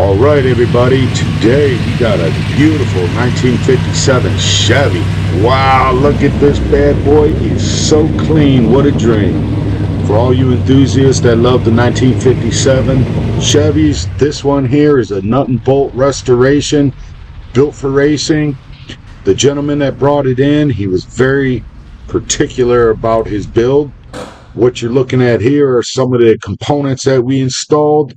All right, everybody, today we got a beautiful 1957 Chevy. Wow, look at this bad boy. It's so clean. What a dream. For all you enthusiasts that love the 1957 Chevys, this one here is a nut and bolt restoration built for racing. The gentleman that brought it in, he was very particular about his build. What you're looking at here are some of the components that we installed.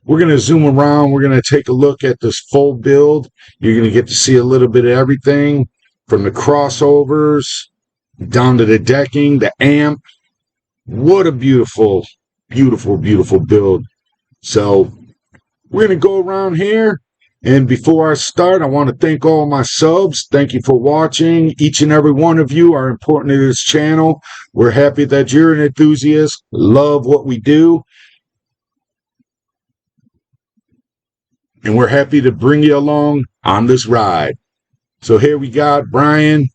We're going to zoom around. We're going to take a look at this full build. You're going to get to see a little bit of everything from the crossovers down to the decking, the amp. What a beautiful, beautiful, beautiful build. So we're going to go around here. And before I start, I want to thank all my subs. Thank you for watching. Each and every one of you are important to this channel. We're happy that you're an enthusiast. Love what we do. And we're happy to bring you along on this ride. So here we got Brian.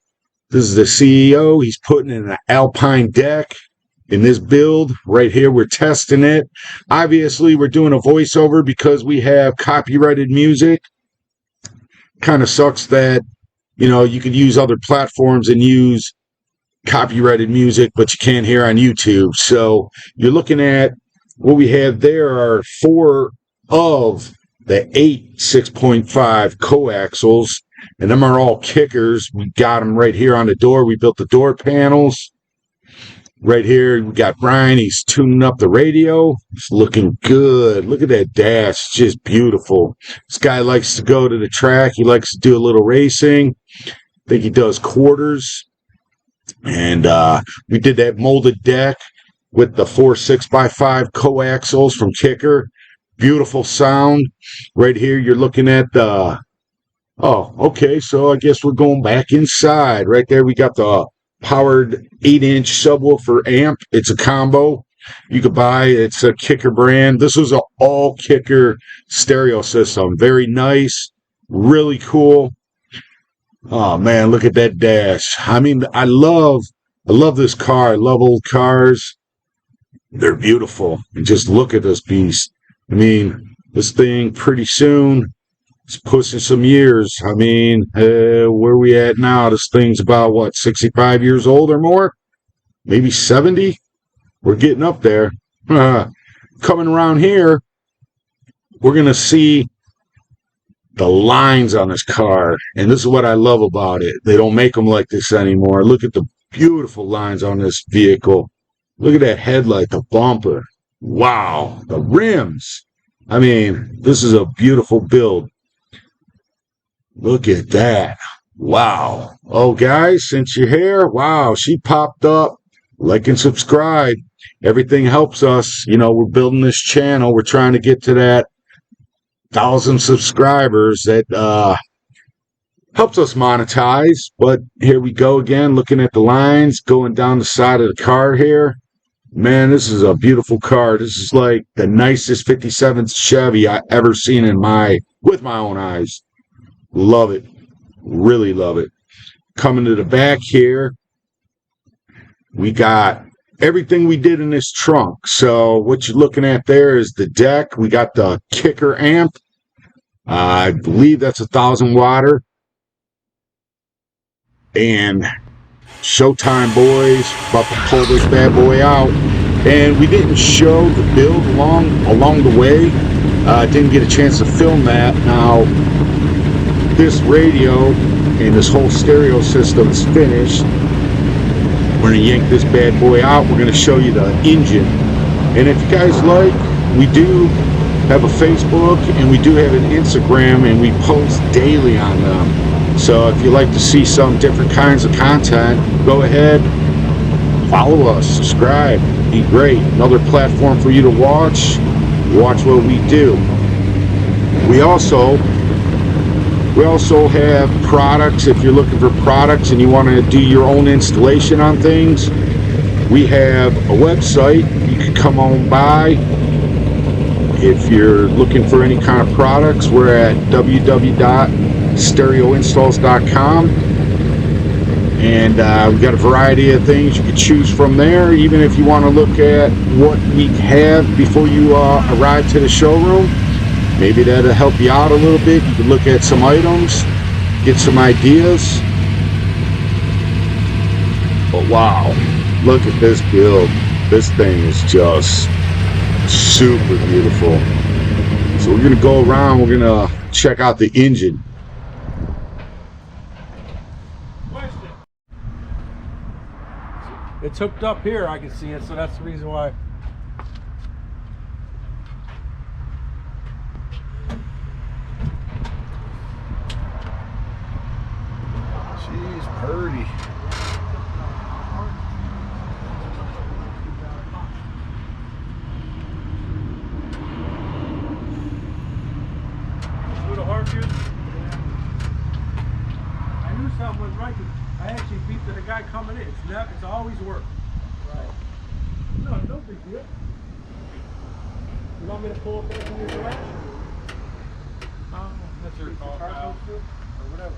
This is the CEO. He's putting in an Alpine deck in this build. Right here, we're testing it. Obviously, we're doing a voiceover because we have copyrighted music. Kind of sucks that, you could use other platforms and use copyrighted music, but you can't hear on YouTube. So you're looking at what we have there are 4 of the 8 6.5 coaxials, and them are all kickers. We got them right here on the door. We built the door panels. Right here, we got Brian. He's tuning up the radio. It's looking good. Look at that dash. It's just beautiful. This guy likes to go to the track. He likes to do a little racing. I think he does quarters. And we did that molded deck with the 4 6x5 coaxials from Kicker. Beautiful sound. Right here, you're looking at the... Oh, okay, so I guess we're going back inside. Right there, we got the powered 8-inch subwoofer amp. It's a combo. You could buy, it's a Kicker brand. This was an all-Kicker stereo system. Very nice. Really cool. Oh, man, look at that dash. I mean, I love this car. I love old cars. They're beautiful. And just look at this beast. I mean, this thing pretty soon is pushing some years. I mean, where are we at now? This thing's about, 65 years old or more? Maybe 70? We're getting up there. Coming around here, we're going to see the lines on this car. And this is what I love about it. They don't make them like this anymore. Look at the beautiful lines on this vehicle. Look at that headlight, the bumper. Wow, the rims. I mean, this is a beautiful build. Look at that. Wow. Oh, guys, since you're here, wow, she popped up. Like and subscribe. Everything helps us. We're building this channel. We're trying to get to that 1,000 subscribers. That helps us monetize. But here we go again, looking at the lines, going down the side of the car here. Man, this is a beautiful car. This is like the nicest 57 Chevy I ever seen with my own eyes. Love it. Really love it. Coming to the back here, we got everything we did in this trunk. So what you're looking at there is the deck. We got the Kicker amp. I believe that's 1,000 watt. And showtime, boys. About to pull this bad boy out. And we didn't show the build along the way. Didn't get a chance to film that. Now, this radio and this whole stereo system is finished. We're going to yank this bad boy out. We're going to show you the engine. And if you guys like, we do have a Facebook and we do have an Instagram, and we post daily on them. So if you like to see some different kinds of content, go ahead, follow us, subscribe, be great. Another platform for you to watch what we do. We also have products. If you're looking for products and you want to do your own installation on things, we have a website you can come on by. If you're looking for any kind of products, we're at www.stereoinstalls.com, and we've got a variety of things you can choose from there. Even if you want to look at what we have before you arrive to the showroom, Maybe that'll help you out a little bit. You can look at some items, get some ideas. But wow, look at this build. This thing is just super beautiful. So we're gonna go around, we're gonna check out the engine. Question. It's hooked up here, I can see it, so that's the reason why. She's pretty. With a hard fuse? I knew something was right. I actually beeped at the guy coming in. It's always worked. Right. No big deal. You want me to pull it back in your garage? That's your car or whatever.